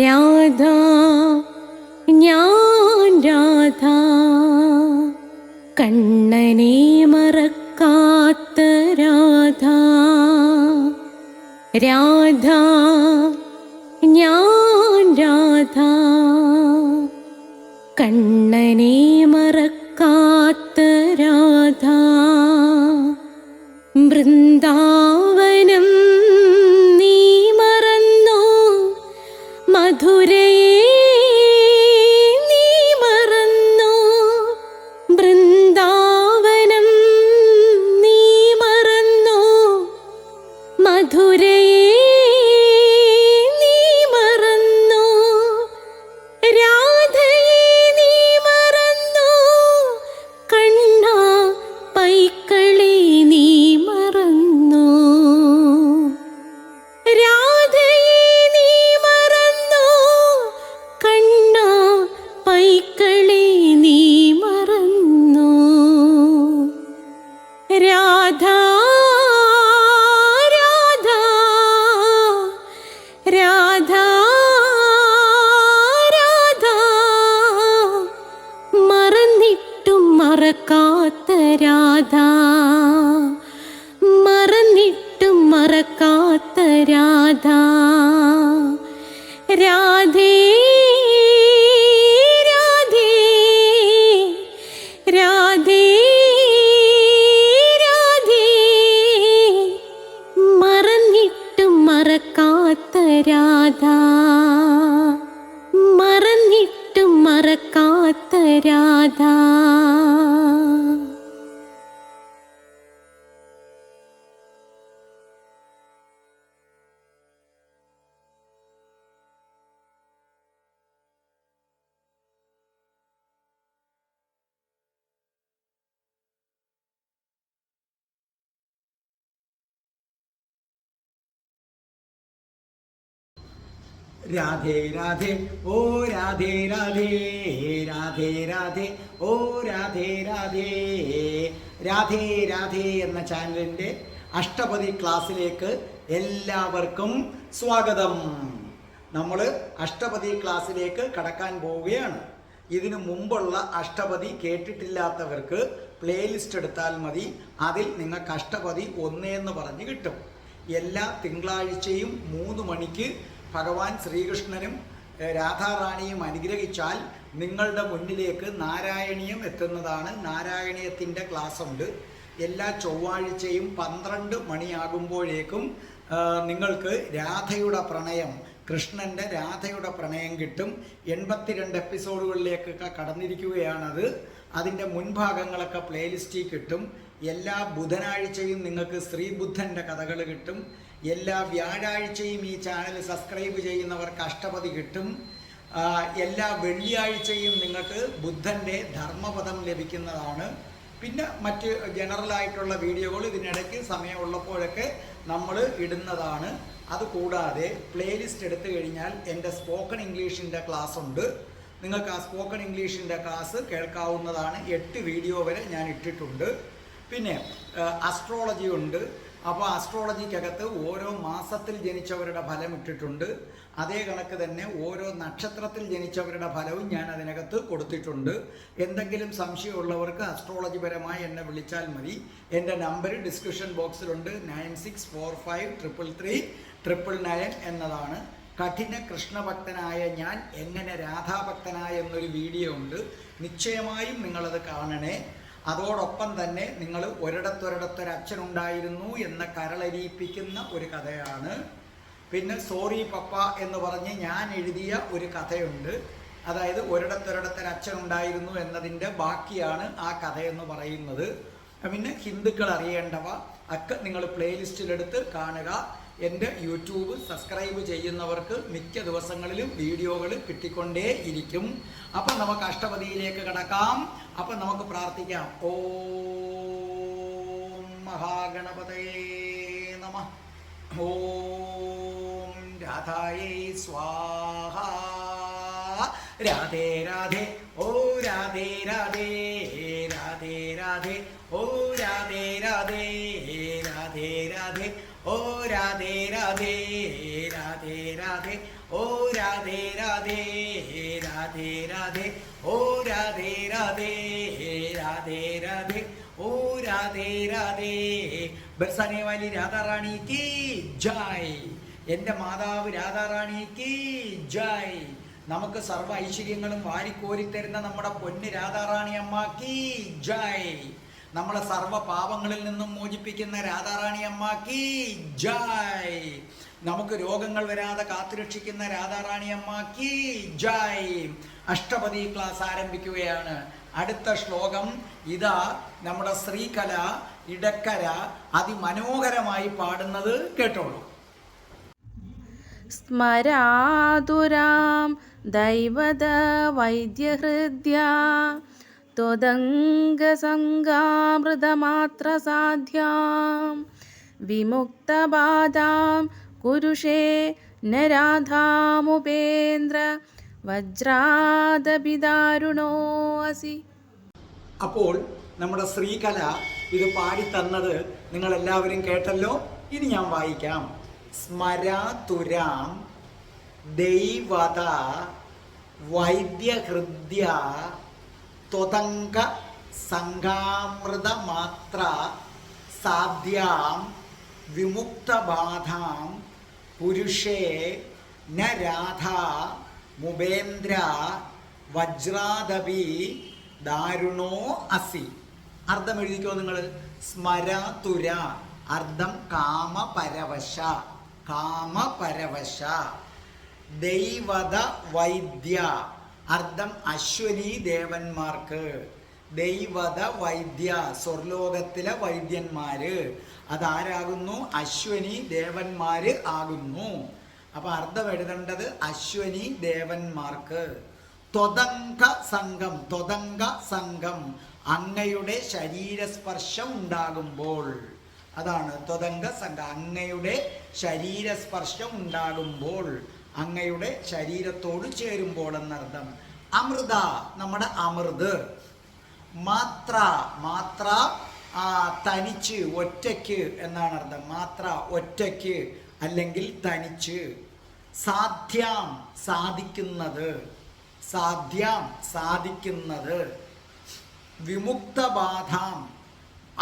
രാധ ഞാൻ രാധ കണ്ണനെ മറക്കാത്ത രാധ. രാധ ഞാൻ രാധ കണ്ണനെ മറക്കാത്ത രാധ. വൃന്ദാവനം നീ മറന്നോ, മധുരയെ നീ മറന്നോ. വൃന്ദാവനം നീ മറന്നോ, മധുരയെ നീ മറന്നോ. രാധയെ നീ മറന്നോ, കണ്ണാ പൈക്കളെ നീ മറന്നോ. രാധയെ നീ മറന്നോ, കണ്ണാ പൈക്കളെ നീ മറന്നോ. രാധ രാധ രാധ രാധ മറന്നിട്ടും മറക്കാത്ത രാധ. മറന്നിട്ടും മറക്കാത്ത രാധ. രാധേ രാധേ രാധേ രാധേ മറന്നിട്ടും മറക്കാത്ത രാധ. മറന്നിട്ടും മറക്കാത്ത രാധ. രാധേ രാധേ ഓ രാധേ രാധേ രാധേ രാധേ ഓ രാധേ രാധേ. രാധേ രാധേ എന്ന ചാനലിൻ്റെ അഷ്ടപതി ക്ലാസ്സിലേക്ക് എല്ലാവർക്കും സ്വാഗതം. നമ്മൾ അഷ്ടപതി ക്ലാസ്സിലേക്ക് കടക്കാൻ പോവുകയാണ്. ഇതിനു മുമ്പുള്ള അഷ്ടപതി കേട്ടിട്ടില്ലാത്തവർക്ക് പ്ലേലിസ്റ്റ് എടുത്താൽ മതി. അതിൽ നിങ്ങൾക്ക് അഷ്ടപതി 1 എന്ന് പറഞ്ഞ് കിട്ടും. എല്ലാ തിങ്കളാഴ്ചയും 3 മണിക്ക് ഭഗവാൻ ശ്രീകൃഷ്ണനും രാധാറാണിയും അനുഗ്രഹിച്ചാൽ നിങ്ങളുടെ മുന്നിലേക്ക് നാരായണീയം എത്തുന്നതാണ്. നാരായണീയത്തിൻ്റെ ക്ലാസ് ഉണ്ട്. എല്ലാ ചൊവ്വാഴ്ചയും 12 മണിയാകുമ്പോഴേക്കും നിങ്ങൾക്ക് രാധയുടെ പ്രണയം, കൃഷ്ണൻ്റെ രാധയുടെ പ്രണയം കിട്ടും. 82 എപ്പിസോഡുകളിലേക്കൊക്കെ കടന്നിരിക്കുകയാണത്. അതിൻ്റെ മുൻഭാഗങ്ങളൊക്കെ പ്ലേലിസ്റ്റിൽ കിട്ടും. എല്ലാ ബുധനാഴ്ചയും നിങ്ങൾക്ക് ശ്രീബുദ്ധൻ്റെ കഥകൾ കിട്ടും. എല്ലാ വ്യാഴാഴ്ചയും ഈ ചാനൽ സബ്സ്ക്രൈബ് ചെയ്യുന്നവർക്ക് അഷ്ടപതി കിട്ടും. എല്ലാ വെള്ളിയാഴ്ചയും നിങ്ങൾക്ക് ബുദ്ധൻ്റെ ധർമ്മപദം ലഭിക്കുന്നതാണ്. പിന്നെ മറ്റ് ജനറലായിട്ടുള്ള വീഡിയോകൾ ഇതിനിടയ്ക്ക് സമയമുള്ളപ്പോഴൊക്കെ നമ്മൾ ഇടുന്നതാണ്. അതുകൂടാതെ പ്ലേലിസ്റ്റ് എടുത്തു കഴിഞ്ഞാൽ എൻ്റെ സ്പോക്കൺ ഇംഗ്ലീഷിൻ്റെ ക്ലാസ് ഉണ്ട്. നിങ്ങൾക്ക് ആ സ്പോക്കൺ ഇംഗ്ലീഷിൻ്റെ ക്ലാസ് കേൾക്കാവുന്നതാണ്. 8 വീഡിയോ വരെ ഞാൻ ഇട്ടിട്ടുണ്ട്. പിന്നെ അസ്ട്രോളജി ഉണ്ട്. അപ്പോൾ അസ്ട്രോളജിക്കകത്ത് ഓരോ മാസത്തിൽ ജനിച്ചവരുടെ ഫലം ഇട്ടിട്ടുണ്ട്. അതേ കണക്ക് തന്നെ ഓരോ നക്ഷത്രത്തിൽ ജനിച്ചവരുടെ ഫലവും ഞാൻ അതിനകത്ത് കൊടുത്തിട്ടുണ്ട്. എന്തെങ്കിലും സംശയമുള്ളവർക്ക് അസ്ട്രോളജി പരമായി എന്നെ വിളിച്ചാൽ മതി. എൻ്റെ നമ്പർ ഡിസ്ക്രിപ്ഷൻ ബോക്സിലുണ്ട്. 9645333999 എന്നതാണ്. കഠിന കൃഷ്ണഭക്തനായ ഞാൻ എങ്ങനെ രാധാഭക്തനായ എന്നൊരു വീഡിയോ ഉണ്ട്. നിശ്ചയമായും നിങ്ങളത് കാണണേ. അതോടൊപ്പം തന്നെ നിങ്ങൾ ഒരിടത്തൊരിടത്തൊരച്ഛനുണ്ടായിരുന്നു എന്ന കരളരിയിപ്പിക്കുന്ന ഒരു കഥയാണ്. പിന്നെ സോറി പപ്പ എന്ന് പറഞ്ഞ് ഞാൻ എഴുതിയ ഒരു കഥയുണ്ട്. അതായത് ഒരിടത്തൊരിടത്തൊരച്ഛനുണ്ടായിരുന്നു എന്നതിൻ്റെ ബാക്കിയാണ് ആ കഥയെന്ന് പറയുന്നത്. പിന്നെ ഹിന്ദുക്കൾ അറിയേണ്ടവ ഒക്കെ നിങ്ങൾ പ്ലേലിസ്റ്റിലെടുത്ത് കാണുക. എൻ്റെ യൂട്യൂബ് സബ്സ്ക്രൈബ് ചെയ്യുന്നവർക്ക് മിക്ക ദിവസങ്ങളിലും വീഡിയോകൾ കിട്ടിക്കൊണ്ടേ ഇരിക്കും. അപ്പം നമുക്ക് അഷ്ടപതിയിലേക്ക് കടക്കാം. അപ്പം നമുക്ക് പ്രാർത്ഥിക്കാം. ഓം മഹാഗണപതയേ നമഃ. ഓം രാധായേ സ്വാഹ. രാധേ രാധേ ഓ രാധേ രാധേ രാധേ രാധേ ഓ രാധേ രാധേ രാധേ രാധേ ഓ രാധേ രാധേ രാധേ രാധേ രാധേ ഓ രാധേ രാധേ രാധേ രാധേ ഓ രാധേ രാധേ രാധേ രാധേ ഓ രാധേ രാധേ ബർസാനെ വാലി രാധാറാണി കി ജയ്. എൻ്റെ മാതാവ് രാധാറാണി കി ജയ്. നമുക്ക് സർവ്വ ഐശ്വര്യങ്ങളും വാരിക്കോരിത്തരുന്ന നമ്മുടെ പൊന്ന് രാധാറാണി അമ്മ കി ജയ്. നമ്മളെ സർവ്വ പാപങ്ങളിൽ നിന്നും മോചിപ്പിക്കുന്ന രാധാറാണി അമ്മ കി ജയ്. നമുക്ക് രോഗങ്ങൾ വരാതെ കാത്തുരക്ഷിക്കുന്ന രാധാറാണി അമ്മ കി ജയ്. അഷ്ടപതി ക്ലാസ് ആരംഭിക്കുകയാണ്. അടുത്ത ശ്ലോകം ഇതാ നമ്മുടെ ശ്രീകല ഇടക്കര അതിമനോഹരമായി പാടുന്നത് കേട്ടോളൂ. സ്മരാതുരാം ദൈവത വൈദ്യഹൃദ്യാ ത്വദംഗസംഗാമൃതമാത്ര സാധ്യാം വിമുക്തബാധാം കുരുഷേ ന രാധാമുപേന്ദ്ര വജ്രാദപിദാരുണോ അസി. അപ്പോൾ നമ്മുടെ ശ്രീകല ഇത് പാടിത്തന്നത് നിങ്ങളെല്ലാവരും കേട്ടല്ലോ. ഇനി ഞാൻ വായിക്കാം. സ്മരാതുരാം ദൈവത വൈദ്യഹൃദ്യ ത്വദംഗ സംഗാമൃതമാത്ര സാധ്യാം വിമുക്തബാധാം പുരുഷേ ന രാധ മുപേന്ദ്ര വജ്രാദപി ദാരുണോ അസി. അർത്ഥം എഴുതിക്കോ നിങ്ങൾ. സ്മരാതുര അർത്ഥം കാമപരവശ, കാമപരവശ. ദൈവത വൈദ്യ അർത്ഥം അശ്വനി ദേവന്മാർക്ക്. ദൈവത വൈദ്യ സ്വർലോകത്തിലെ വൈദ്യന്മാര്. അതാരാകുന്നു? അശ്വനി ദേവന്മാര് ആകുന്നു. അപ്പൊ അർത്ഥം എഴുതേണ്ടത് അശ്വനി ദേവന്മാർക്ക്. ത്വദംഗ സംഘം, ത്വദംഗ സംഘം അങ്ങയുടെ ശരീരസ്പർശം ഉണ്ടാകുമ്പോൾ. അതാണ് ത്വദംഗ സംഘം. അങ്ങയുടെ ശരീരസ്പർശം ഉണ്ടാകുമ്പോൾ, അങ്ങയുടെ ശരീരത്തോട് ചേരുമ്പോൾ എന്നർത്ഥം. അമൃത നമ്മുടെ അമൃത്. മാത്ര, മാത്ര തനിച്ച്, ഒറ്റയ്ക്ക് എന്നാണ് അർത്ഥം. മാത്ര ഒറ്റയ്ക്ക് അല്ലെങ്കിൽ തനിച്ച്. സാധ്യാം സാധിക്കുന്നത്, സാധ്യാം സാധിക്കുന്നത്. വിമുക്തബാധാം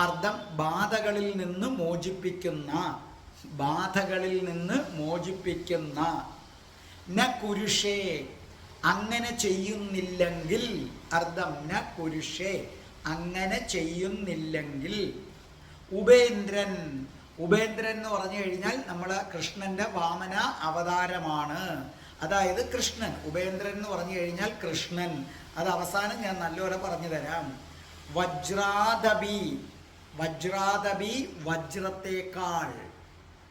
അർത്ഥം ബാധകളിൽ നിന്ന് മോചിപ്പിക്കുന്ന, ബാധകളിൽ നിന്ന് മോചിപ്പിക്കുന്ന. ന കുരുഷേ അങ്ങനെ ചെയ്യുന്നില്ലെങ്കിൽ, അർത്ഥം ന കുരുഷേ അങ്ങനെ ചെയ്യുന്നില്ലെങ്കിൽ. ഉപേന്ദ്രൻ, ഉപേന്ദ്രൻ എന്ന് പറഞ്ഞു കഴിഞ്ഞാൽ നമ്മളെ കൃഷ്ണന്റെ വാമന അവതാരമാണ്. അതായത് കൃഷ്ണൻ. ഉപേന്ദ്രൻ എന്ന് പറഞ്ഞു കഴിഞ്ഞാൽ കൃഷ്ണൻ. അത് അവസാനം ഞാൻ നല്ലപോലെ പറഞ്ഞു തരാം. വജ്രാദപി, വജ്രാദപി വജ്രത്തേക്കാൾ,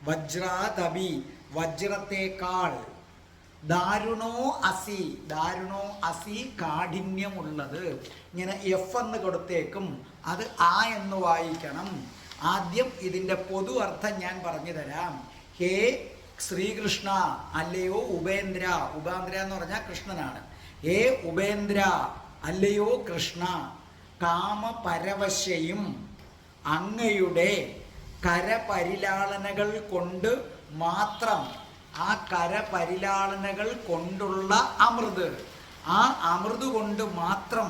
വജ്രാദപി വജ്രത്തേക്കാൾ. ദാരുണോ അസി, ദാരുണോ അസി കാഠിന്യമുള്ളത്. ഇങ്ങനെ എഫ് എന്ന് കൊടുത്തേക്കും, അത് ആ എന്ന് വായിക്കണം. ആദ്യം ഇതിൻ്റെ പൊതു അർത്ഥം ഞാൻ പറഞ്ഞു തരാം. ഹേ ശ്രീകൃഷ്ണ, അല്ലയോ ഉപേന്ദ്ര. ഉപേന്ദ്ര എന്ന് പറഞ്ഞാൽ കൃഷ്ണനാണ്. ഹേ ഉപേന്ദ്ര, അല്ലയോ കൃഷ്ണ, കാമപരവശയും അങ്ങയുടെ കരപരിലാളനകൾ കൊണ്ട് മാത്രം, ആ കരപരിലാളനകൾ കൊണ്ടുള്ള അമൃത്, ആ അമൃത് കൊണ്ട് മാത്രം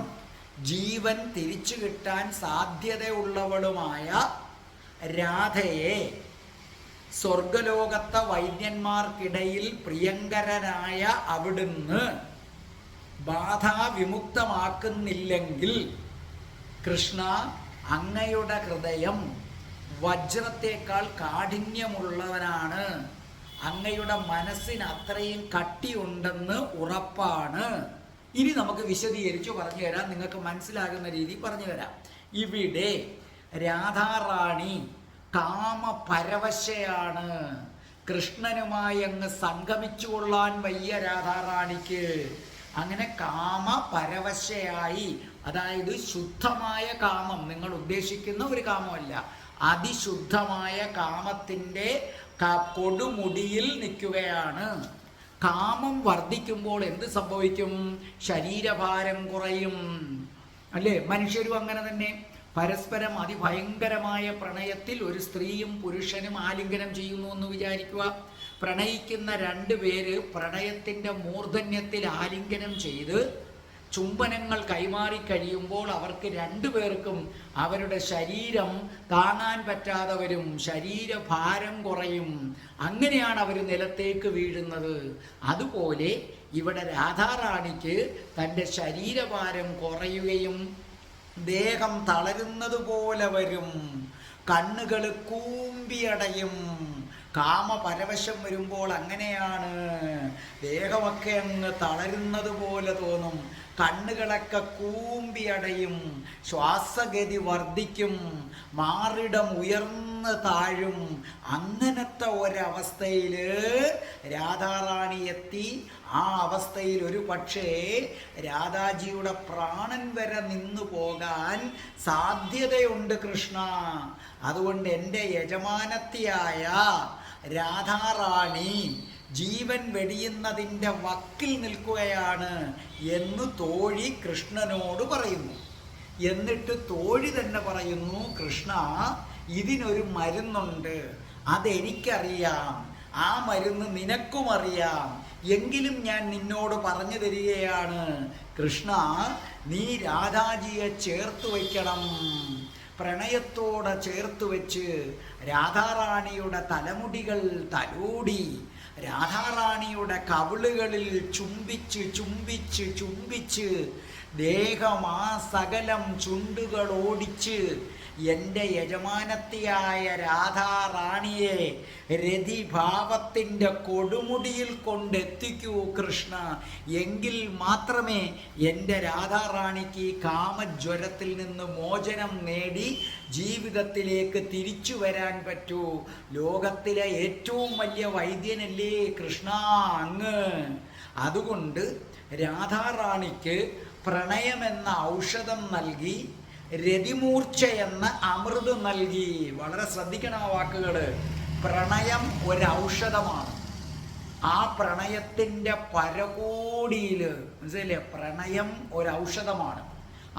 ജീവൻ തിരിച്ചു കിട്ടാൻ സാധ്യതയുള്ളവളുമായ രാധയെ സ്വർഗലോകത്തെ വൈദ്യന്മാർക്കിടയിൽ പ്രിയങ്കരനായ അവിടുന്ന് ബാധാവിമുക്തമാക്കുന്നില്ലെങ്കിൽ കൃഷ്ണ, അങ്ങയുടെ ഹൃദയം വജ്രത്തേക്കാൾ കാഠിന്യമുള്ളവനാണ്. അങ്ങയുടെ മനസ്സിന് അത്രയും കട്ടിയുണ്ടെന്ന് ഉറപ്പാണ്. ഇനി നമുക്ക് വിശദീകരിച്ചു പറഞ്ഞു തരാം. നിങ്ങൾക്ക് മനസ്സിലാകുന്ന രീതി പറഞ്ഞു തരാം. ഇവിടെ രാധാറാണി കാമപരവശയാണ്. കൃഷ്ണനുമായി അങ്ങ് സംഗമിച്ചു കൊള്ളാൻ വയ്യ രാധാറാണിക്ക്. അങ്ങനെ കാമപരവശയായി, അതായത് ശുദ്ധമായ കാമം, നിങ്ങൾ ഉദ്ദേശിക്കുന്ന ഒരു കാമമല്ല, അതിശുദ്ധമായ കാമത്തിൻ്റെ കൊടുമുടിയിൽ നിൽക്കുകയാണ്. കാമം വർദ്ധിക്കുമ്പോൾ എന്ത് സംഭവിക്കും? ശരീരഭാരം കുറയും, അല്ലേ? മനുഷ്യരും അങ്ങനെ തന്നെ. പരസ്പരം അതിഭയങ്കരമായ പ്രണയത്തിൽ ഒരു സ്ത്രീയും പുരുഷനും ആലിംഗനം ചെയ്യുന്നു എന്ന് വിചാരിക്കുക. പ്രണയിക്കുന്ന രണ്ടുപേര് പ്രണയത്തിൻ്റെ മൂർധന്യത്തിൽ ആലിംഗനം ചെയ്ത് ചുംബനങ്ങൾ കൈമാറിക്കഴിയുമ്പോൾ അവർക്ക് രണ്ടുപേർക്കും അവരുടെ ശരീരം താങ്ങാൻ പറ്റാതെ വരും, ശരീരഭാരം കുറയും. അങ്ങനെയാണ് അവർ നിലത്തേക്ക് വീഴുന്നത്. അതുപോലെ ഇവിടെ രാധാറാണിക്ക് തൻ്റെ ശരീരഭാരം കുറയുകയും ദേഹം തളരുന്നത് പോലെ വരും, കണ്ണുകൾ കൂമ്പിയടയും. കാമപരവശം വരുമ്പോൾ അങ്ങനെയാണ്, ദേഹമൊക്കെ അങ്ങ് തളരുന്നത് പോലെ തോന്നും, കണ്ണുകളൊക്കെ കൂമ്പിയടയും, ശ്വാസഗതി വർദ്ധിക്കും, മാറിടം ഉയർന്ന് താഴും. അങ്ങനത്തെ ഒരവസ്ഥയിൽ രാധാറാണി എത്തി. ആ അവസ്ഥയിൽ ഒരു പക്ഷേ രാധാജിയുടെ പ്രാണൻ വരെ നിന്നു പോകാൻ സാധ്യതയുണ്ട് കൃഷ്ണ. അതുകൊണ്ട് എൻ്റെ യജമാനത്തിയായ രാധാറാണി ജീവൻ വെടിയുന്നതിൻ്റെ വക്കിൽ നിൽക്കുകയാണ് എന്ന് തോഴി കൃഷ്ണനോട് പറയുന്നു. എന്നിട്ട് തോഴി തന്നെ പറയുന്നു, കൃഷ്ണ, ഇതിനൊരു മരുന്നുണ്ട്, അതെനിക്കറിയാം, ആ മരുന്ന് നിനക്കും അറിയാം, എങ്കിലും ഞാൻ നിന്നോട് പറഞ്ഞു തരികയാണ്. കൃഷ്ണ, നീ രാധാജിയെ ചേർത്ത് വയ്ക്കണം, പ്രണയത്തോടെ ചേർത്ത് വെച്ച് രാധാറാണിയുടെ തലമുടികൾ തലോടി, രാധാറാണിയുടെ കവിളുകളിൽ ചുംബിച്ച് ചുംബിച്ച് ചുംബിച്ച് ദേഹമാ സകലം ചുണ്ടുകൾ ഓടിച്ച് എൻ്റെ യജമാനത്തിയായ രാധാറാണിയെ രതിഭാവത്തിൻ്റെ കൊടുമുടിയിൽ കൊണ്ടെത്തിക്കൂ കൃഷ്ണ. എങ്കിൽ മാത്രമേ എൻ്റെ രാധാറാണിക്ക് കാമജ്വരത്തിൽ നിന്ന് മോചനം നേടി ജീവിതത്തിലേക്ക് തിരിച്ചു വരാൻ പറ്റൂ. ലോകത്തിലെ ഏറ്റവും വലിയ വൈദ്യനല്ലേ കൃഷ്ണ അങ്ങ്. അതുകൊണ്ട് രാധാറാണിക്ക് പ്രണയമെന്ന ഔഷധം നൽകി, രതിമൂർച്ച എന്ന അമൃത് നൽകി. വളരെ ശ്രദ്ധിക്കണം ആ വാക്കുകൾ. പ്രണയം ഒരൗഷധമാണ്. ആ പ്രണയത്തിൻ്റെ പരകോടിയിൽ, മനസ്സിലെ, പ്രണയം ഒരൗഷധമാണ്.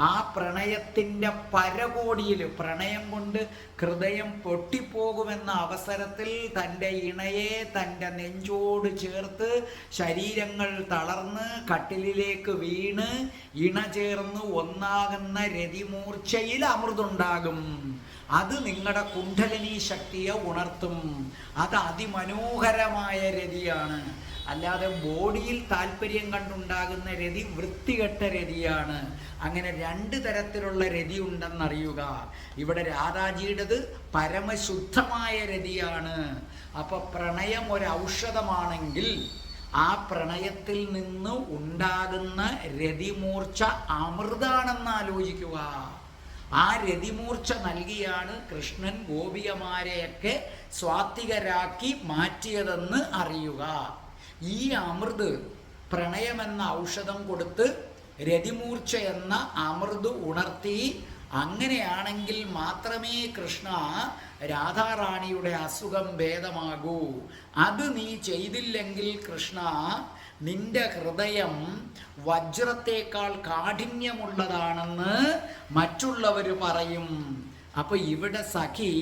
ആ പ്രണയത്തിൻ്റെ പരകോടിയിൽ, പ്രണയം കൊണ്ട് ഹൃദയം പൊട്ടിപ്പോകുമെന്ന അവസരത്തിൽ തൻ്റെ ഇണയെ തൻ്റെ നെഞ്ചോട് ചേർത്ത് ശരീരങ്ങൾ തളർന്ന് കട്ടിലിലേക്ക് വീണ് ഇണ ചേർന്ന് ഒന്നാകുന്ന രതിമൂർച്ചയിൽ അമൃതുണ്ടാകും. അത് നിങ്ങളുടെ കുണ്ഡലിനി ശക്തിയെ ഉണർത്തും. അത് അതിമനോഹരമായ രതിയാണ്. അല്ലാതെ ബോഡിയിൽ താല്പര്യം കണ്ടുണ്ടാകുന്ന രതി വൃത്തികെട്ട രതിയാണ്. അങ്ങനെ രണ്ട് തരത്തിലുള്ള രതി ഉണ്ടെന്നറിയുക. ഇവിടെ രാധാജിയുടേത് പരമശുദ്ധമായ രതിയാണ്. അപ്പൊ പ്രണയം ഒരു ഔഷധമാണെങ്കിൽ ആ പ്രണയത്തിൽ നിന്ന് ഉണ്ടാകുന്ന രതിമൂർച്ച അമൃതാണെന്ന് ആലോചിക്കുക. ആ രതിമൂർച്ച നൽകിയാണ് കൃഷ്ണൻ ഗോപികമാരെയൊക്കെ സ്വാത്വികരാക്കി മാറ്റിയതെന്ന് അറിയുക. ഈ അമൃത് പ്രണയമെന്ന ഔഷധം കൊടുത്ത് രതിമൂർച്ച എന്ന അമൃത് ഉണർത്തി. അങ്ങനെയാണെങ്കിൽ മാത്രമേ കൃഷ്ണ രാധാറാണിയുടെ അസുഖം ഭേദമാകൂ. അത് നീ ചെയ്തില്ലെങ്കിൽ കൃഷ്ണ, നിന്റെ ഹൃദയം വജ്രത്തേക്കാൾ കാഠിന്യമുള്ളതാണെന്ന് മറ്റുള്ളവർ പറയും. അപ്പൊ ഇവിടെ സഖി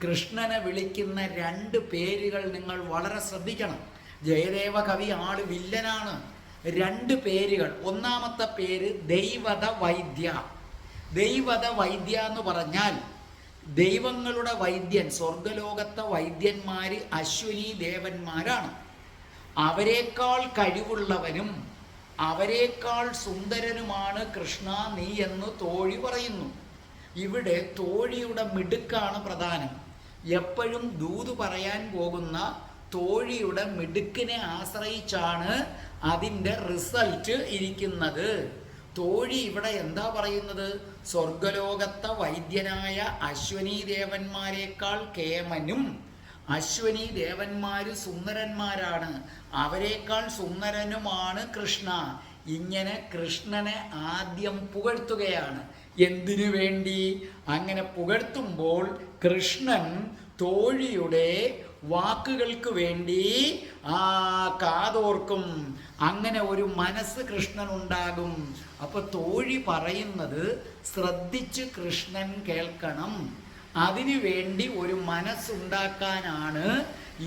കൃഷ്ണനെ വിളിക്കുന്ന രണ്ട് പേരുകൾ നിങ്ങൾ വളരെ ശ്രദ്ധിക്കണം. ജയദേവ കവി ആള് വില്ലനാണ്. രണ്ട് പേരുകൾ. ഒന്നാമത്തെ പേര് ദൈവത വൈദ്യ. ദൈവത വൈദ്യ എന്ന് പറഞ്ഞാൽ ദൈവങ്ങളുടെ വൈദ്യൻ, സ്വർഗലോകത്തെ വൈദ്യന്മാര് അശ്വിനി ദേവന്മാരാണ്. അവരെക്കാൾ കഴിവുള്ളവനും അവരെക്കാൾ സുന്ദരനുമാണ് കൃഷ്ണ നീ എന്ന് തോഴി പറയുന്നു. ഇവിടെ തോഴിയുടെ മിടുക്കാണ് പ്രധാനം. എപ്പോഴും ദൂത് പറയാൻ പോകുന്ന തോഴിയുടെ മിടുക്കിനെ ആശ്രയിച്ചാണ് അതിൻ്റെ റിസൾട്ട് ഇരിക്കുന്നത്. തോഴി ഇവിടെ എന്താ പറയുന്നത്? സ്വർഗലോകത്തെ വൈദ്യനായ അശ്വനി ദേവന്മാരെക്കാൾ കേമനും, അശ്വനി ദേവന്മാര് സുന്ദരന്മാരാണ്, അവരെക്കാൾ സുന്ദരനുമാണ് കൃഷ്ണ. ഇങ്ങനെ കൃഷ്ണനെ ആദ്യം പുകഴ്ത്തുകയാണ്. എന്തിനു വേണ്ടി? അങ്ങനെ പുകഴ്ത്തുമ്പോൾ കൃഷ്ണൻ തോഴിയുടെ വാക്കുകൾക്ക് വേണ്ടി കാതോർക്കും. അങ്ങനെ ഒരു മനസ്സ് കൃഷ്ണനുണ്ടാകും. അപ്പൊ തോഴി പറയുന്നത് ശ്രദ്ധിച്ച് കൃഷ്ണൻ കേൾക്കണം. അതിനു വേണ്ടി ഒരു മനസ്സുണ്ടാക്കാനാണ്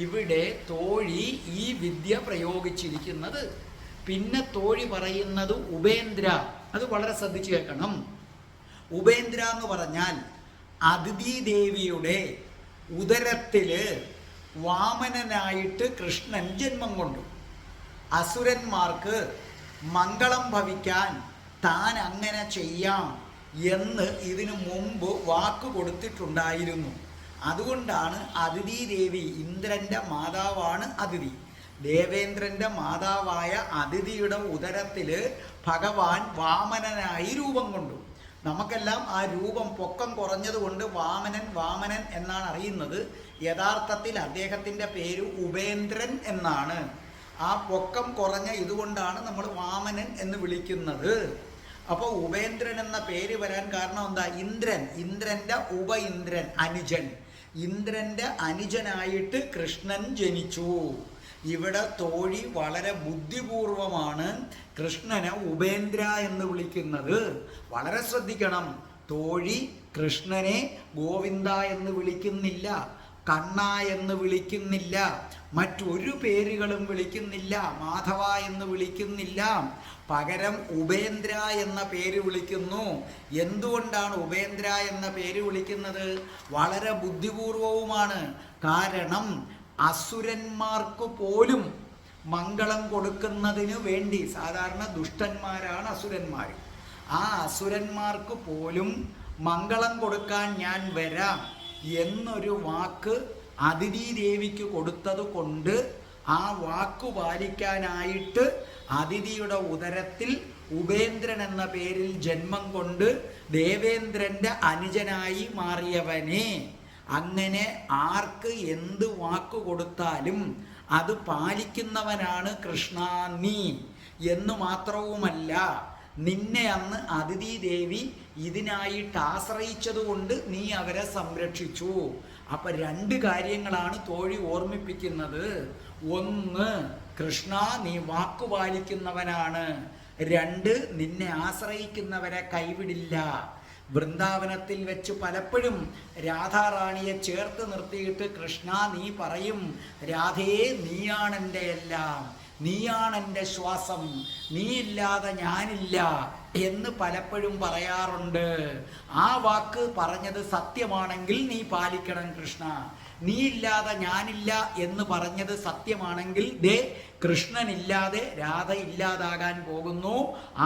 ഇവിടെ തോഴി ഈ വിദ്യ പ്രയോഗിച്ചിരിക്കുന്നത്. പിന്നെ തോഴി പറയുന്നത് ഉപേന്ദ്ര, അത് വളരെ ശ്രദ്ധിച്ചു കേൾക്കണം. ഉപേന്ദ്ര എന്ന് പറഞ്ഞാൽ അതിഥി ദേവിയുടെ ഉദരത്തില് വാമനനായിട്ട് കൃഷ്ണൻ ജന്മം കൊണ്ടു. അസുരന്മാർക്ക് മംഗളം ഭവിക്കാൻ താൻ അങ്ങനെ ചെയ്യാം എന്ന് ഇതിനു മുമ്പ് വാക്ക് കൊടുത്തിട്ടുണ്ടായിരുന്നു. അതുകൊണ്ടാണ് അതിഥി ദേവി, ഇന്ദ്രൻ്റെ മാതാവാണ് അതിഥി, ദേവേന്ദ്രൻ്റെ മാതാവായ അതിഥിയുടെ ഉദരത്തിൽ ഭഗവാൻ വാമനനായി രൂപം കൊണ്ടു. നമുക്കെല്ലാം ആ രൂപം പൊക്കം കുറഞ്ഞതുകൊണ്ട് വാമനൻ വാമനൻ എന്നാണ് അറിയുന്നത്. യഥാർത്ഥത്തിൽ അദ്ദേഹത്തിൻ്റെ പേര് ഉപേന്ദ്രൻ എന്നാണ്. ആ പൊക്കം കുറഞ്ഞ ഇതുകൊണ്ടാണ് നമ്മൾ വാമനൻ എന്ന് വിളിക്കുന്നത്. അപ്പോൾ ഉപേന്ദ്രൻ എന്ന പേര് വരാൻ കാരണം എന്താ? ഇന്ദ്രൻ, ഇന്ദ്രൻ്റെ ഉപ ഇന്ദ്രൻ, അനുജൻ, ഇന്ദ്രൻ്റെ അനുജനായിട്ട് കൃഷ്ണൻ ജനിച്ചു. ഇവിടെ തോഴി വളരെ ബുദ്ധിപൂർവമാണ് കൃഷ്ണനെ ഉപേന്ദ്ര എന്ന് വിളിക്കുന്നത്. വളരെ ശ്രദ്ധിക്കണം. തോഴി കൃഷ്ണനെ ഗോവിന്ദ എന്ന് വിളിക്കുന്നില്ല, കണ്ണ എന്ന് വിളിക്കുന്നില്ല, മറ്റൊരു പേരുകളും വിളിക്കുന്നില്ല, മാധവ എന്ന് വിളിക്കുന്നില്ല. പകരം ഉപേന്ദ്ര എന്ന പേര് വിളിക്കുന്നു. എന്തുകൊണ്ടാണ് ഉപേന്ദ്ര എന്ന പേര് വിളിക്കുന്നത്? വളരെ ബുദ്ധിപൂർവവുമാണ്. കാരണം അസുരന്മാർക്ക് പോലും മംഗളം കൊടുക്കുന്നതിന് വേണ്ടി, സാധാരണ ദുഷ്ടന്മാരാണ് അസുരന്മാർ, ആ അസുരന്മാർക്ക് പോലും മംഗളം കൊടുക്കാൻ ഞാൻ വരാം എന്നൊരു വാക്ക് അതിഥി ദേവിക്ക് കൊടുത്തത് കൊണ്ട് ആ വാക്കു പാലിക്കാനായിട്ട് അതിഥിയുടെ ഉദരത്തിൽ ഉപേന്ദ്രൻ എന്ന പേരിൽ ജന്മം കൊണ്ട് ദേവേന്ദ്രൻ്റെ അനുജനായി മാറിയവനെ, അങ്ങനെ ആർക്ക് എന്ത് വാക്ക് കൊടുത്താലും അത് പാലിക്കുന്നവനാണ് കൃഷ്ണ നീ എന്ന് മാത്രവുമല്ല, നിന്നെ അന്ന് അതിഥി ദേവി ഇതിനായിട്ട് ആശ്രയിച്ചതുകൊണ്ട് നീ അവരെ സംരക്ഷിച്ചു. അപ്പൊ രണ്ട് കാര്യങ്ങളാണ് തോഴി ഓർമ്മിപ്പിക്കുന്നത്. ഒന്ന്, കൃഷ്ണ നീ വാക്കുപാലിക്കുന്നവനാണ്. രണ്ട്, നിന്നെ ആശ്രയിക്കുന്നവരെ കൈവിടില്ല. വൃന്ദാവനത്തിൽ വെച്ച് പലപ്പോഴും രാധാറാണിയെ ചേർത്ത് നിർത്തിയിട്ട് കൃഷ്ണ നീ പറയും, രാധേ നീയാണെൻ്റെ എല്ലാം, നീയാണെൻ്റെ ശ്വാസം, നീയില്ലാതെ ഞാനില്ല എന്ന് പലപ്പോഴും പറയാറുണ്ട്. ആ വാക്ക് പറഞ്ഞത് സത്യമാണെങ്കിൽ നീ പാലിക്കണം കൃഷ്ണ. നീയില്ലാതെ ഞാനില്ല എന്ന് പറഞ്ഞത് സത്യമാണെങ്കിൽ ദേ കൃഷ്ണനില്ലാതെ രാധ ഇല്ലാതാകാൻ പോകുന്നു.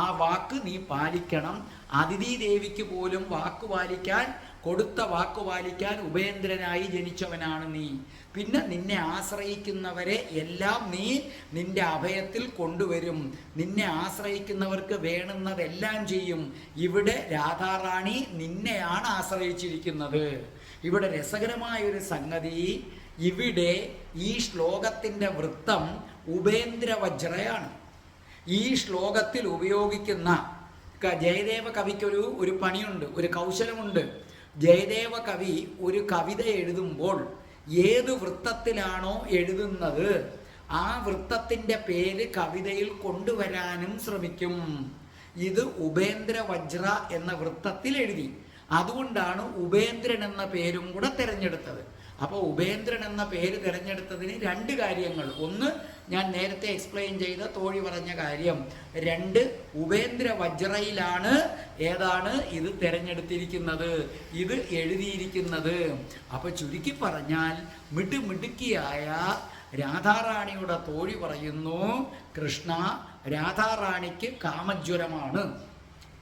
ആ വാക്ക് നീ പാലിക്കണം. അതിഥി ദേവിക്ക് പോലും വാക്ക് പാലിക്കാൻ, കൊടുത്ത വാക്ക് പാലിക്കാൻ ഉപേന്ദ്രനായി ജനിച്ചവനാണ് നീ. പിന്നെ നിന്നെ ആശ്രയിക്കുന്നവരെ എല്ലാം നീ നിന്റെ അഭയത്തിൽ കൊണ്ടുവരും. നിന്നെ ആശ്രയിക്കുന്നവർക്ക് വേണ്ടുന്നതെല്ലാം ചെയ്യും. ഇവിടെ രാധാറാണി നിന്നെയാണ് ആശ്രയിച്ചിരിക്കുന്നത്. ഇവിടെ രസകരമായൊരു സംഗതി, ഇവിടെ ഈ ശ്ലോകത്തിൻ്റെ വൃത്തം ഉപേന്ദ്രവജ്രയാണ്. ഈ ശ്ലോകത്തിൽ ഉപയോഗിക്കുന്ന ജയദേവ കവിക്കൊരു ഒരു പണിയുണ്ട്, ഒരു കൗശലമുണ്ട്. ജയദേവ കവി ഒരു കവിത എഴുതുമ്പോൾ ഏത് വൃത്തത്തിലാണോ എഴുതുന്നത് ആ വൃത്തത്തിൻ്റെ പേര് കവിതയിൽ കൊണ്ടുവരാനും ശ്രമിക്കും. ഇത് ഉപേന്ദ്രവജ്ര എന്ന വൃത്തത്തിൽ എഴുതി. അതുകൊണ്ടാണ് ഉപേന്ദ്രൻ എന്ന പേരും കൂടെ തിരഞ്ഞെടുത്തത്. അപ്പോൾ ഉപേന്ദ്രൻ എന്ന പേര് തിരഞ്ഞെടുത്തതിന് രണ്ട് കാര്യങ്ങൾ. ഒന്ന്, ഞാൻ നേരത്തെ എക്സ്പ്ലെയിൻ ചെയ്ത തോഴി പറഞ്ഞ കാര്യം. രണ്ട്, ഉപേന്ദ്ര വജ്രയിലാണ് ഏതാണ് ഇത് തിരഞ്ഞെടുത്തിരിക്കുന്നത്, ഇത് എഴുതിയിരിക്കുന്നത്. അപ്പോൾ ചുരുക്കി പറഞ്ഞാൽ മിടുക്കിയായ രാധാറാണിയുടെ തോഴി പറയുന്നു, കൃഷ്ണ രാധാറാണിക്ക് കാമജ്വരമാണ്.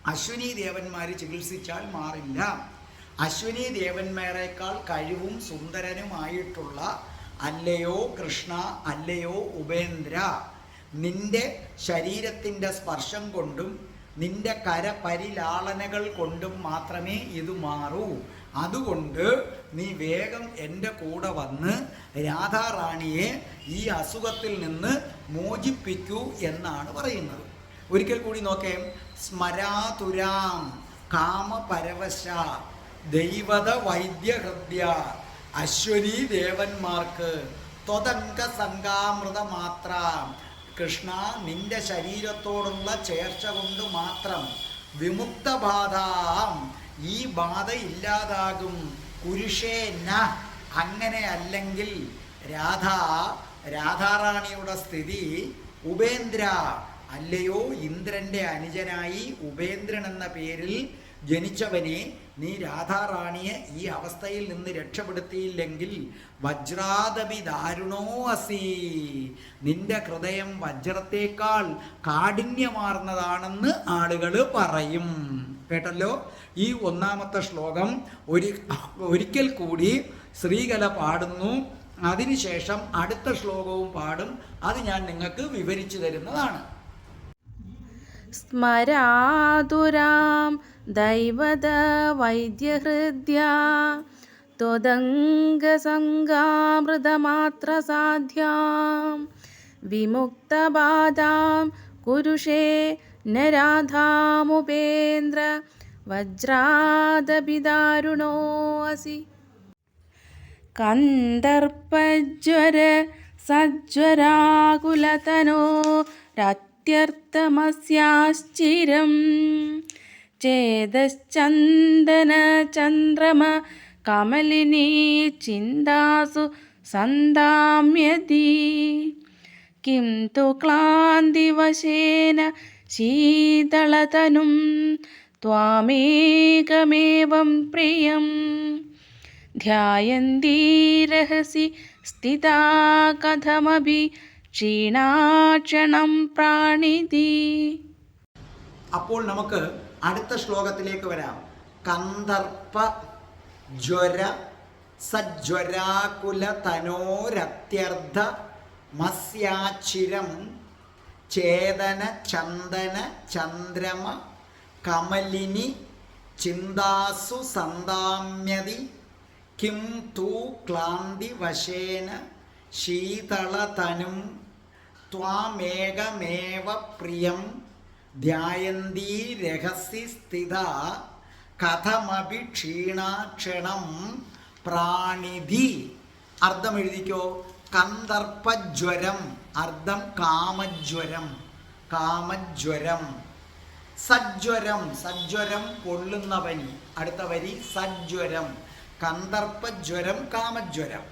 അശ്വിനി ദേവന്മാർ ചികിത്സിച്ചാൽ മാറില്ല. അശ്വിനി ദേവന്മാരെക്കാൾ കഴിവും സുന്ദരനുമായിട്ടുള്ള അല്ലയോ കൃഷ്ണ, അല്ലയോ ഉപേന്ദ്ര, നിന്റെ ശരീരത്തിൻ്റെ സ്പർശം കൊണ്ടും നിന്റെ കരപരിലാളനകൾ കൊണ്ടും മാത്രമേ ഇത് മാറൂ. അതുകൊണ്ട് നീ വേഗം എൻ്റെ കൂടെ വന്ന് രാധാറാണിയെ ഈ അസുഖത്തിൽ നിന്ന് മോചിപ്പിക്കൂ എന്നാണ് പറയുന്നത്. ഒരിക്കൽ കൂടി നോക്കേ. സ്മരാതുരാം കാമപരവശ ദൈവത വൈദ്യഹൃദ്യ അശ്വനി ദേവന്മാർക്ക് ത്വതങ്ക സംഗാമൃത മാത്ര. കൃഷ്ണ നിന്റെ ശരീരത്തോടുള്ള ചേർച്ച കൊണ്ട് മാത്രം വിമുക്തബാധാം, ഈ ബാധ ഇല്ലാതാകും. കുരുഷേ ന, അങ്ങനെ അല്ലെങ്കിൽ രാധാറാണിയുടെ സ്ഥിതി ഉപേന്ദ്ര, അല്ലയോ ഇന്ദ്രൻ്റെ അനുജനായി ഉപേന്ദ്രൻ എന്ന പേരിൽ ജനിച്ചവനെ, നീ രാധാറാണിയെ ഈ അവസ്ഥയിൽ നിന്ന് രക്ഷപ്പെടുത്തിയില്ലെങ്കിൽ വജ്രാദപി ദാരുണോ അസി, നിന്റെ ഹൃദയം വജ്രത്തേക്കാൾ കാഠിന്യമാർന്നതാണെന്ന് ആളുകൾ പറയും. കേട്ടല്ലോ? ഈ ഒന്നാമത്തെ ശ്ലോകം ഒരിക്കൽ കൂടി ശ്രീകല പാടുന്നു. അതിനുശേഷം അടുത്ത ശ്ലോകവും പാടും. അത് ഞാൻ നിങ്ങൾക്ക് വിവരിച്ചു തരുന്നതാണ്. സ്മരാതുരാം ദൈവത വൈദ്യഹൃദ്യാ ത്വദംഗസംഗാമൃതമാത്ര സാധ്യാം വിമുക്തബാധാം കുരുഷേ നരാധാമുപേന്ദ്ര വജ്രാദപിദാരുണോ അസി. കന്ദർപ്പജ്വര സജ്വരാകുലതനോ രത്യർത്ഥമസ്യാശ്ചിരം ചേതശ്ചന്ദന ചന്ദ്രമ കമലിനീ ചിന്താസു സന്ദാമ്യതി കിം തു ക്ലാന്തിവശേന ശീതളതനും ത്വാമേകമേവം പ്രിയം ധ്യായന്തി രഹസി സ്ഥിതാ കഥമഭി ക്ഷീണാക്ഷണം പ്രാണിതി. അപ്പോൾ നമുക്ക് അടുത്ത ശ്ലോകത്തിലേക്ക് വരാം. കന്ദർപ്പ ജ്വര സജ്വരാകുല തനോരത്യർദ്ധ മസ്യാച്ചിരം ചേതന ചന്ദന ചന്ദ്രമ കമലിനി ചിന്താസു സന്ദാമ്യതി കിം തൂ ക്ലാന്തി വശേന ശീതളതനും ത്വാമേകമേവ പ്രിയം ധ്യായന്തി രഹസി സ്ഥിത കഥമഭി ക്ഷീണാക്ഷണം പ്രാണിധി. അർത്ഥം എഴുതിക്കോ. കന്ദർപ്പജ്വരം, അർത്ഥം കാമജ്വരം, കാമജ്വരം. സജ്വരം, സജ്വരം പൊള്ളുന്ന പനി. അടുത്ത വരി സജ്വരം. കന്ദർപ്പജ്വരം കാമജ്വരം.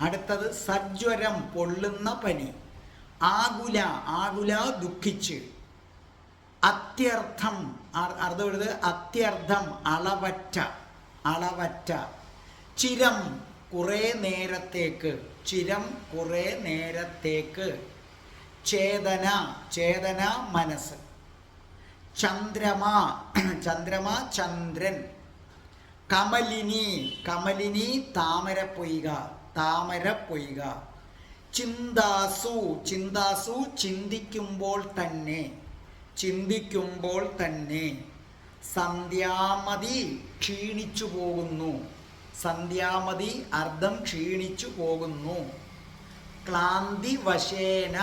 അടുത്തത് സജ്വരം പൊള്ളുന്ന പനി. ആകുല, ആകുല ദുഃഖിച്ച്. അത്യർത്ഥം, അർത്ഥം എഴുത് അത്യർത്ഥം അളവറ്റ, അളവറ്റ. ചിരം കുറേ നേരത്തേക്ക്, ചിരം കുറേ നേരത്തേക്ക്. ചേതന, ചേതന മനസ്സ്. ചന്ദ്രമ, ചന്ദ്രമ ചന്ദ്രൻ. കമലിനി, കമലിനി താമരപ്പൊയ്ക, താമരപ്പൊയ്ക. ചിന്താസു, ചിന്താസു ചിന്തിക്കുമ്പോൾ തന്നെ, ചിന്തിക്കുമ്പോൾ തന്നെ. സന്ധ്യാമതി ക്ഷീണിച്ചു പോകുന്നു, സന്ധ്യാമതി അർത്ഥം ക്ഷീണിച്ചു പോകുന്നു. ക്ലാന്തി വശേന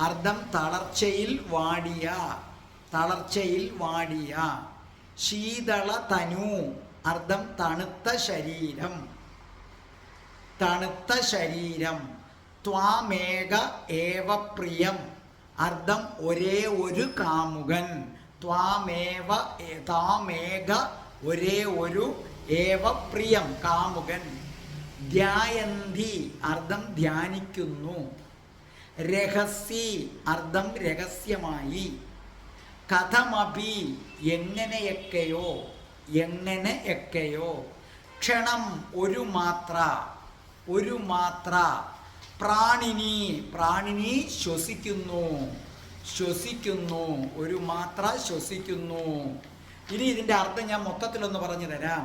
അർത്ഥം തളർച്ചയിൽ വാടിയ, തളർച്ചയിൽ വാടിയ. ശീതള തനു അർത്ഥം തണുത്ത ശരീരം, തണുത്ത ശരീരം. ത്വാമേക ഏവ പ്രിയം അർത്ഥം ഒരേ ഒരു കാമുകൻ. ത്വാമേവ, താമേക ഒരേ ഒരു, ഏവ പ്രിയം കാമുകൻ. ധ്യായന്തി അർത്ഥം ധ്യാനിക്കുന്നു. രഹസ്യ അർത്ഥം രഹസ്യമായി. കഥമഭി എങ്ങനെയൊക്കെയോ, എങ്ങനെയൊക്കെയോ. ക്ഷണം ഒരു മാത്ര, ഒരു മാത്ര. പ്രാണിനി, പ്രാണിനി ശ്വസിക്കുന്നു, ശ്വസിക്കുന്നു. ഒരു മാത്ര ശ്വസിക്കുന്നു. ഇനി ഇതിൻ്റെ അർത്ഥം ഞാൻ മൊത്തത്തിലൊന്ന് പറഞ്ഞു തരാം.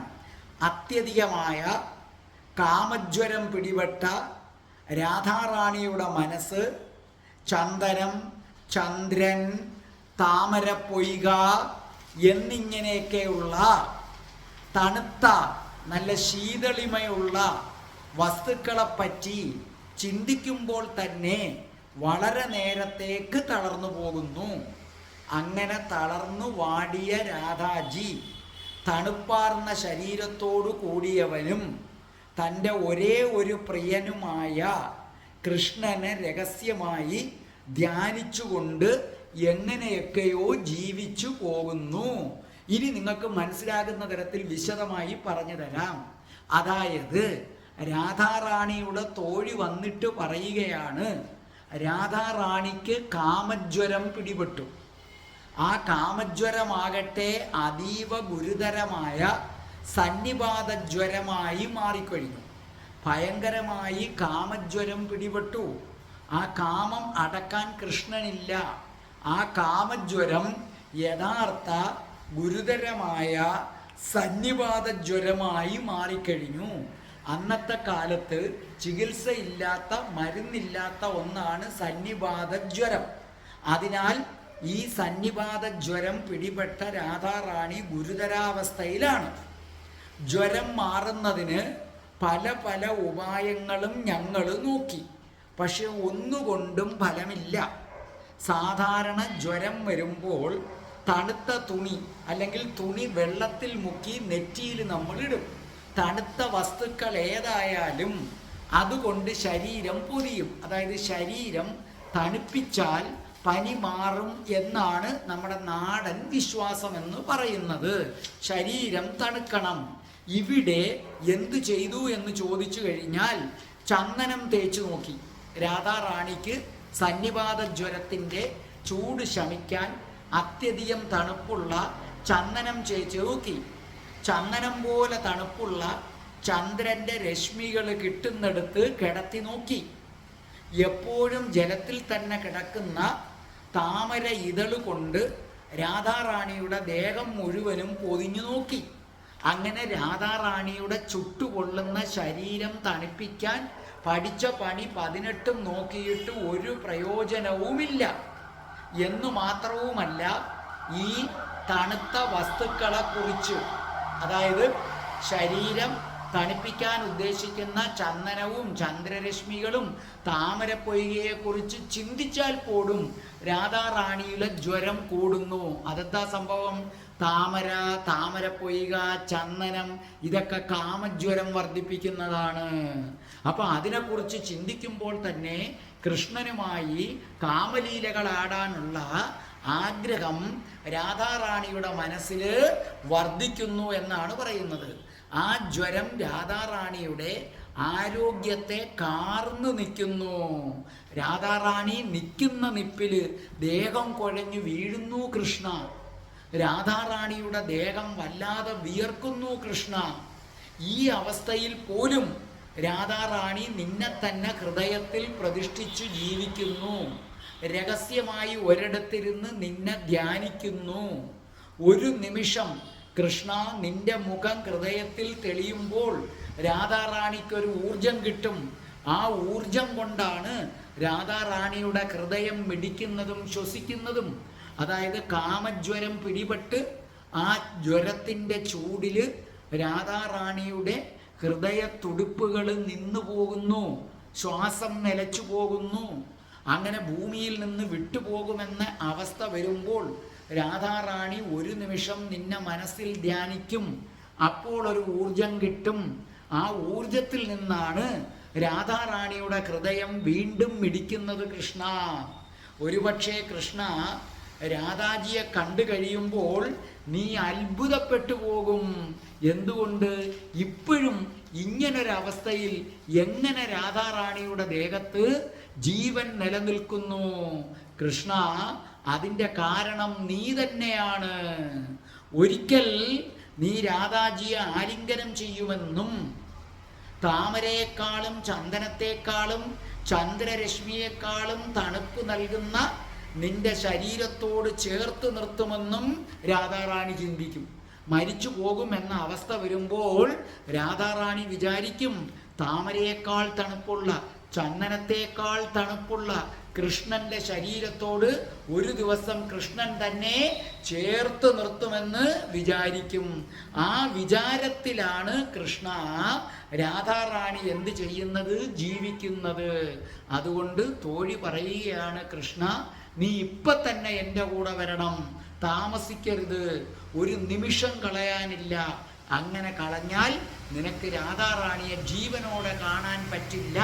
അത്യധികമായ കാമജ്വരം പിടിപെട്ട രാധാറാണിയുടെ മനസ്സ് ചന്ദനം, ചന്ദ്രൻ, താമരപ്പൊയ്ക എന്നിങ്ങനെയൊക്കെയുള്ള തണുത്ത നല്ല ശീതളിമയുള്ള വസ്തുക്കളെപ്പറ്റി ചിന്തിക്കുമ്പോൾ തന്നെ വളരെ നേരത്തേക്ക് തളർന്നു പോകുന്നു. അങ്ങനെ തളർന്നു വാടിയ രാധാജി തണുപ്പാർന്ന ശരീരത്തോടു കൂടിയവനും തൻ്റെ ഒരേ ഒരു പ്രിയനുമായ കൃഷ്ണനെ രഹസ്യമായി ധ്യാനിച്ചുകൊണ്ട് എങ്ങനെയൊക്കെയോ ജീവിച്ചു പോകുന്നു. ഇനി നിങ്ങൾക്ക് മനസ്സിലാകുന്ന തരത്തിൽ വിശദമായി പറഞ്ഞു തരാം. അതായത് രാധാറാണിയുടെ തോഴി വന്നിട്ട് പറയുകയാണ്, രാധാറാണിക്ക് കാമജ്വരം പിടിപെട്ടു. ആ കാമജ്വരമാകട്ടെ അതീവ ഗുരുതരമായ സന്നിപാതജ്വരമായി മാറിക്കഴിഞ്ഞു. ഭയങ്കരമായി കാമജ്വരം പിടിപെട്ടു. ആ കാമം അടക്കാൻ കൃഷ്ണനില്ല. ആ കാമജ്വരം യഥാർത്ഥ ഗുരുതരമായ സന്നിപാതജ്വരമായി മാറിക്കഴിഞ്ഞു. അന്നത്തെ കാലത്ത് ചികിത്സയില്ലാത്ത, മരുന്നില്ലാത്ത ഒന്നാണ് സന്നിപാതജ്വരം. അതിനാൽ ഈ സന്നിപാതജ്വരം പിടിപെട്ട രാധാറാണി ഗുരുതരാവസ്ഥയിലാണ്. ജ്വരം മാറുന്നതിന് പല പല ഉപായങ്ങളും ഞങ്ങൾ നോക്കി. പക്ഷെ ഒന്നുകൊണ്ടും ഫലമില്ല. സാധാരണ ജ്വരം വരുമ്പോൾ തണുത്ത തുണി അല്ലെങ്കിൽ തുണി വെള്ളത്തിൽ മുക്കി നെറ്റിയിൽ നമ്മൾ ഇടും. തണുത്ത വസ്തുക്കൾ ഏതായാലും അതുകൊണ്ട് ശരീരം പൊതിയും. അതായത് ശരീരം തണുപ്പിച്ചാൽ പനി മാറും എന്നാണ് നമ്മുടെ നാടൻ വിശ്വാസം എന്ന് പറയുന്നത്. ശരീരം തണുക്കണം. ഇവിടെ എന്തു ചെയ്തു എന്ന് ചോദിച്ചു കഴിഞ്ഞാൽ ചന്ദനം തേച്ചു നോക്കി. രാധാറാണിക്ക് സന്നിപാതജ്വരത്തിൻ്റെ ചൂട് ശമിക്കാൻ അത്യധികം തണുപ്പുള്ള ചന്ദനം തേച്ച് നോക്കി. ചന്ദനം പോലെ തണുപ്പുള്ള ചന്ദ്രൻ്റെ രശ്മികൾ കിട്ടുന്നിടത്ത് കിടത്തി നോക്കി. എപ്പോഴും ജലത്തിൽ തന്നെ കിടക്കുന്ന താമര ഇതള് കൊണ്ട് രാധാറാണിയുടെ ദേഹം മുഴുവനും പൊതിഞ്ഞു നോക്കി. അങ്ങനെ രാധാറാണിയുടെ ചുട്ടുകൊള്ളുന്ന ശരീരം തണുപ്പിക്കാൻ പഠിച്ച പണി 18 നോക്കിയിട്ട് ഒരു പ്രയോജനവുമില്ല. എന്നു മാത്രവുമല്ല, ഈ തണുത്ത വസ്തുക്കളെക്കുറിച്ച്, അതായത് ശരീരം തണുപ്പിക്കാൻ ഉദ്ദേശിക്കുന്ന ചന്ദനവും ചന്ദ്രരശ്മികളും താമരപ്പൊയ്കയെക്കുറിച്ച് ചിന്തിച്ചാൽ പോലും രാധാറാണിയുടെ ജ്വരം കൂടുന്നു. അതെന്താ സംഭവം? താമരപ്പൊയ്ക, ചന്ദനം ഇതൊക്കെ കാമജ്വരം വർദ്ധിപ്പിക്കുന്നതാണ്. അപ്പൊ അതിനെക്കുറിച്ച് ചിന്തിക്കുമ്പോൾ തന്നെ കൃഷ്ണനുമായി കാമലീലകളാടാനുള്ള ആഗ്രഹം രാധാറാണിയുടെ മനസ്സിൽ വർദ്ധിക്കുന്നു എന്നാണ് പറയുന്നത്. ആ ജ്വരം രാധാറാണിയുടെ ആരോഗ്യത്തെ കാർന്നു നിൽക്കുന്നു. രാധാറാണി നിൽക്കുന്ന നിപ്പില് ദേഹം കുഴഞ്ഞു വീഴുന്നു കൃഷ്ണ. രാധാറാണിയുടെ ദേഹം വല്ലാതെ വിയർക്കുന്നു കൃഷ്ണ. ഈ അവസ്ഥയിൽ പോലും രാധാറാണി നിന്നെ തന്നെ ഹൃദയത്തിൽ പ്രതിഷ്ഠിച്ചു ജീവിക്കുന്നു. രഹസ്യമായി ഒരിടത്തിരുന്ന് നിന്നെ ധ്യാനിക്കുന്നു. ഒരു നിമിഷം കൃഷ്ണ നിന്റെ മുഖം ഹൃദയത്തിൽ തെളിയുമ്പോൾ രാധാറാണിക്കൊരു ഊർജം കിട്ടും. ആ ഊർജം കൊണ്ടാണ് രാധാറാണിയുടെ ഹൃദയം മിടിക്കുന്നതും ശ്വസിക്കുന്നതും. അതായത് കാമജ്വരം പിടിപെട്ട് ആ ജ്വരത്തിൻ്റെ ചൂടില് രാധാറാണിയുടെ ഹൃദയത്തുടിപ്പുകൾ നിന്നു പോകുന്നു, ശ്വാസം നിലച്ചു പോകുന്നു. അങ്ങനെ ഭൂമിയിൽ നിന്ന് വിട്ടുപോകുമെന്ന അവസ്ഥ വരുമ്പോൾ രാധാറാണി ഒരു നിമിഷം നിന്നെ മനസ്സിൽ ധ്യാനിക്കും. അപ്പോൾ ഒരു ഊർജം കിട്ടും. ആ ഊർജത്തിൽ നിന്നാണ് രാധാറാണിയുടെ ഹൃദയം വീണ്ടും മിടിക്കുന്നത് കൃഷ്ണ. ഒരുപക്ഷെ കൃഷ്ണ രാധാജിയെ കണ്ടു കഴിയുമ്പോൾ നീ അത്ഭുതപ്പെട്ടു പോകും. എന്തുകൊണ്ട്? ഇപ്പോഴും ഇങ്ങനൊരവസ്ഥയിൽ എങ്ങനെ രാധാറാണിയുടെ ദേഹത്ത് ജീവൻ നിലനിൽക്കുന്നു? കൃഷ്ണ, അതിൻ്റെ കാരണം നീ തന്നെയാണ്. ഒരിക്കൽ നീ രാധാജിയെ ആലിംഗനം ചെയ്യുമെന്നും താമരയെക്കാളും ചന്ദനത്തെക്കാളും ചന്ദ്രരശ്മിയെക്കാളും തണുപ്പ് നൽകുന്ന നിന്റെ ശരീരത്തോട് ചേർത്ത് നിർത്തുമെന്നും രാധാറാണി ചിന്തിക്കും. മരിച്ചു പോകുമെന്ന അവസ്ഥ വരുമ്പോൾ രാധാറാണി വിചാരിക്കും, താമരയേക്കാൾ തണുപ്പുള്ള, ചന്ദനത്തേക്കാൾ തണുപ്പുള്ള കൃഷ്ണന്റെ ശരീരത്തോട് ഒരു ദിവസം കൃഷ്ണൻ തന്നെ ചേർത്ത് നിർത്തുമെന്ന് വിചാരിക്കും. ആ വിചാരത്തിലാണ് കൃഷ്ണ രാധാറാണി എന്ത് ചെയ്യുന്നത്? ജീവിക്കുന്നത്. അതുകൊണ്ട് തോഴി പറയുകയാണ്, കൃഷ്ണ നീ ഇപ്പം തന്നെ എൻ്റെ കൂടെ വരണം, താമസിക്കരുത്, ഒരു നിമിഷം കളയാനില്ല. അങ്ങനെ കളഞ്ഞാൽ നിനക്ക് രാധാറാണിയെ ജീവനോടെ കാണാൻ പറ്റില്ല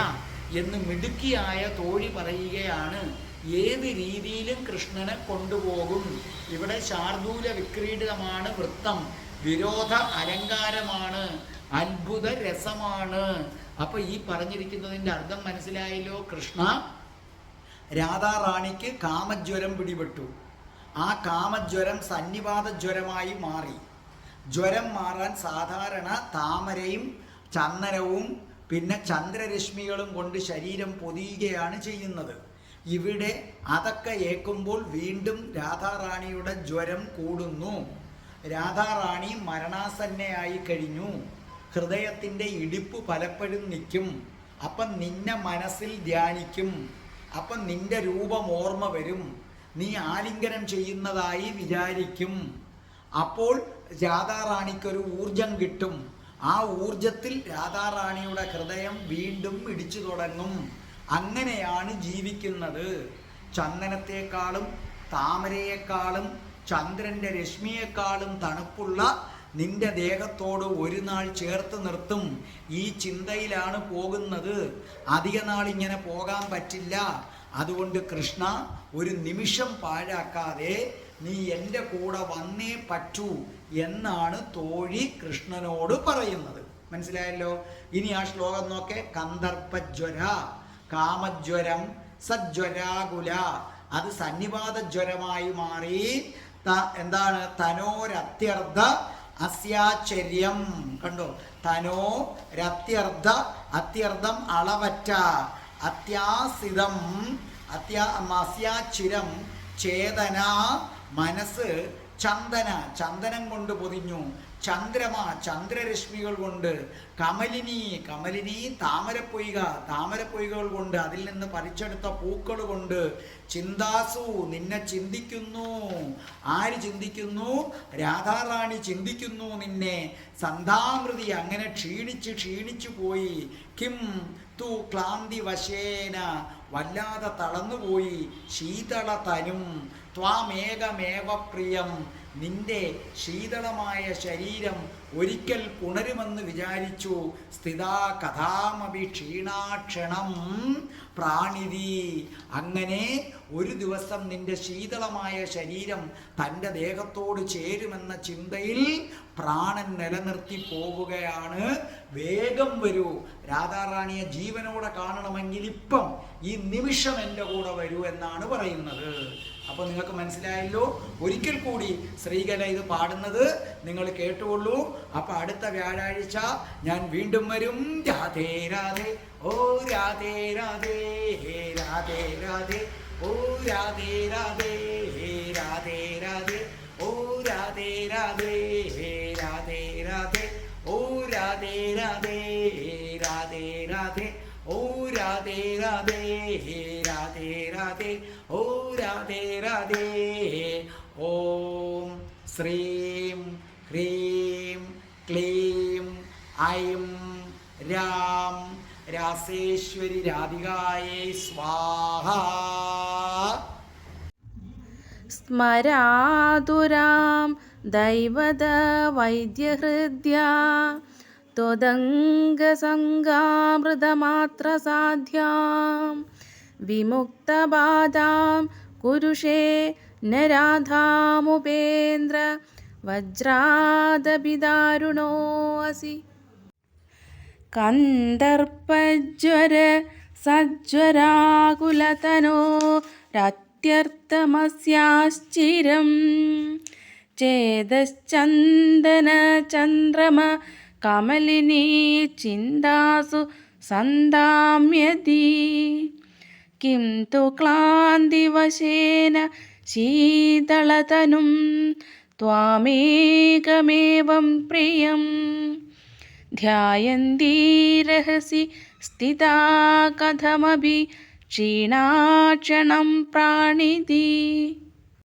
എന്ന് മിടുക്കിയായ തോഴി പറയുകയാണ്. ഏത് രീതിയിലും കൃഷ്ണനെ കൊണ്ടുപോകും. ഇവിടെ ശാർദൂല വിക്രീഡിതമാണ് വൃത്തം, വിരോധ അലങ്കാരമാണ്. അത്ഭുത രസമാണ്. അപ്പൊ ഈ പറഞ്ഞിരിക്കുന്നതിൻ്റെ അർത്ഥം മനസ്സിലായല്ലോ? കൃഷ്ണ, രാധാറാണിക്ക് കാമജ്വരം പിടിപെട്ടു. ആ കാമജ്വരം സന്നിപാത ജ്വരമായി മാറി. ജ്വരം മാറാൻ സാധാരണ താമരയും ചന്ദനവും പിന്നെ ചന്ദ്രരശ്മികളും കൊണ്ട് ശരീരം പൊതിയുകയാണ് ചെയ്യുന്നത്. ഇവിടെ അതൊക്കെ ഏൽക്കുമ്പോൾ വീണ്ടും രാധാറാണിയുടെ ജ്വരം കൂടുന്നു. രാധാറാണി മരണാസന്നയായി കഴിഞ്ഞു. ഹൃദയത്തിൻ്റെ ഇടിപ്പ് പലപ്പോഴും നിൽക്കും. അപ്പം നിന്നെ മനസ്സിൽ ധ്യാനിക്കും. അപ്പം നിന്റെ രൂപം ഓർമ്മ വരും. നീ ആലിംഗനം ചെയ്യുന്നതായി വിചാരിക്കും. അപ്പോൾ രാധാറാണിക്കൊരു ഊർജം കിട്ടും. ആ ഊർജത്തിൽ രാധാറാണിയുടെ ഹൃദയം വീണ്ടും ഇടിച്ചു തുടങ്ങും. അങ്ങനെയാണ് ജീവിക്കുന്നത്. ചന്ദനത്തെക്കാളും താമരയെക്കാളും ചന്ദ്രൻ്റെ രശ്മിയെക്കാളും തണുപ്പുള്ള നിന്റെ ദേഹത്തോട് ഒരു നാൾ ചേർത്ത് നിർത്തും. ഈ ചിന്തയിലാണ് പോകുന്നത്. അധിക നാൾ ഇങ്ങനെ പോകാൻ പറ്റില്ല. അതുകൊണ്ട് കൃഷ്ണ, ഒരു നിമിഷം പാഴാക്കാതെ നീ എൻ്റെ കൂടെ വന്നേ പറ്റൂ എന്നാണ് തോഴി കൃഷ്ണനോട് പറയുന്നത്. മനസ്സിലായല്ലോ? ഇനി ആ ശ്ലോകം നോക്കേ. കന്ദർപ്പജ്വര കാമജ്വരം സജ്വരാകുല, അത് സന്നിപാത ജ്വരമായി മാറി. എന്താണ്? തനോരത്യർദ്ധ അസ്യാചര്യം. കണ്ടോ? തനോരത്യർദ്ധ, അത്യർദ്ധം അളവറ്റ, അത്യാസിതം അസ്യാചിരം ചേതന, മനസ്സ് ചന്ദന, ചന്ദനം കൊണ്ട് പൊതിഞ്ഞു. ചന്ദ്രമ, ചന്ദ്രരശ്മികൾ കൊണ്ട്. കമലിനി, കമലിനി താമരപ്പൊയ്ക, താമരപ്പൊയ്കൾ കൊണ്ട്, അതിൽ നിന്ന് പറിച്ചെടുത്ത പൂക്കൾ കൊണ്ട്. ചിന്താസു, നിന്നെ ചിന്തിക്കുന്നു. ആര് ചിന്തിക്കുന്നു? രാധാറാണി ചിന്തിക്കുന്നു നിന്നെ. സന്ധാമൃതി, അങ്ങനെ ക്ഷീണിച്ചു പോയി. കിം തു ക്ലാന്തി വശേന, വല്ലാതെ തളർന്നുപോയി. ശീതള തനും ത്വാമേകമേവ പ്രിയം, നിന്റെ ശീതളമായ ശരീരം ഒരിക്കൽ പുണരുമെന്ന് വിചാരിച്ചു. സ്ഥിതാ കഥാമപി ക്ഷീണാക്ഷണം പ്രാണിതി, അങ്ങനെ ഒരു ദിവസം നിന്റെ ശീതളമായ ശരീരം തൻ്റെ ദേഹത്തോട് ചേരുമെന്ന ചിന്തയിൽ പ്രാണൻ നിലനിർത്തി പോവുകയാണ്. വേഗം വരൂ, രാധാറാണിയെ ജീവനോടെ കാണണമെങ്കിൽ ഇപ്പം ഈ നിമിഷം എൻ്റെ കൂടെ വരൂ എന്നാണ് പറയുന്നത്. അപ്പോൾ നിങ്ങൾക്ക് മനസ്സിലായല്ലോ? ഒരിക്കൽ കൂടി ശ്രീകല ഇത് പാടുന്നത് നിങ്ങൾ കേട്ടുകൊള്ളൂ. അപ്പോൾ അടുത്ത വ്യാഴാഴ്ച ഞാൻ വീണ്ടും വരും. രാധേ രാധേ, ഓ രാധേ രാധേ, രാധേ രാധേ, ഓ രാധേ രാധേ, രാധേ രാധേ, ഓ രാധേ രാധേ, രാധേ രാധേ, ഓ രാധേ രാധേ, രാധേ രാധേ, ഓ രാധേ രാധേ, രാധേ രാധേ, ഓ രാധേ രാധേ. ഓം ശ്രീം ഹ്രീം ക്ലീം ഐം രാം രാസേശ്വരി രാധികായേ സ്വാഹ. സ്മരാതുരാം ദൈവത വൈദ്യഹൃദ്യാ ത്വദംഗസംഗാമൃതമാത്രസാധ്യാം വിമുക്തബാധാം കുരുഷേ ന രാധാമുപേന്ദ്ര വജ്രാദപിദാരുണോ അസി. കന്ദർപ്പജ്വര സജ്വരാകുലതനോ രത്യർത്ഥമസ്യാശ്ചിരം ചേതശ്ചന്ദന ചന്ദ്രമ കമലിനീ ചിന്താസു സന്ധാമ്യതി. കിം തു ക്ലാന്തിവശേന ശീതളതനും ത്വാമേകമേവം പ്രിയം ധ്യായന്തി രഹസി സ്ഥിതാ കഥമഭി ക്ഷീണാക്ഷണം പ്രാണിതി.